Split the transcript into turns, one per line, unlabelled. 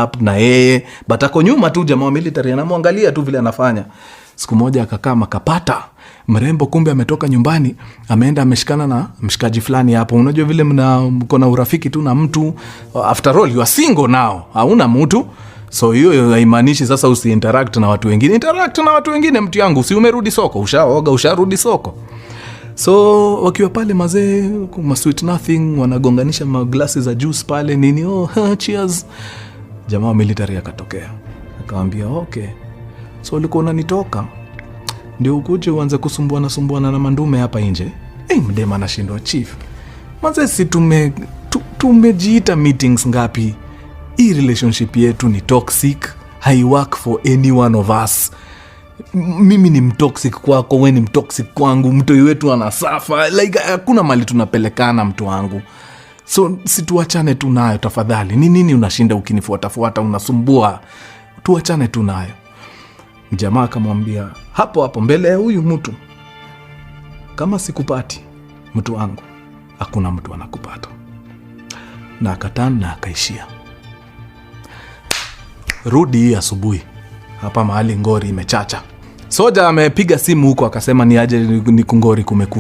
up na yeye, but ako nyuma tu jamaa wa military anamwangalia tu vile anafanya. Siku moja akakaa makapata mrembo, kumbe ametoka nyumbani, ameenda ameshikana na mshikaji fulani hapo. Unajua vile mko na urafiki tu na mtu, after all you are single now, hauna mtu. So hiyo haimaanishi sasa usiinteract na watu wengine. Interact na watu wengine mtu yangu, si umerudi soko, ushaoga, usharudi soko. So wakiwa pale mazee, kuma sweet nothing, wanagonganisha maglasi za juice pale nini, cheers. Jamaa wa military akatokea, akamwambia okay, so ulikuwa unanitoka ndio ukuje uanze kusumbuana na mandume hapa nje? Mdema anashindwa, chief mazee, si tumejiita meetings ngapi? Hii relationship yetu ni toxic, hai work for any one of us. Mimi ni mtoxic kwako, wewe ni mtoxic kwangu, mtoi wetu anasafa, like hakuna mali tunapelekana mtu wangu. So situachane tu nayo tafadhali. Nini unashinda ukinifuata unasumbua? Tuachane tu nayo. Jamaa akamwambia hapo mbele ya huyu mtu, kama sikupati mtu wangu, hakuna mtu anakupata. Na akatana na akaishia. Rudi asubuhi hapa mahali ngori imechacha. Soja amepiga simu huko akasema ni aje ni kungori kumeku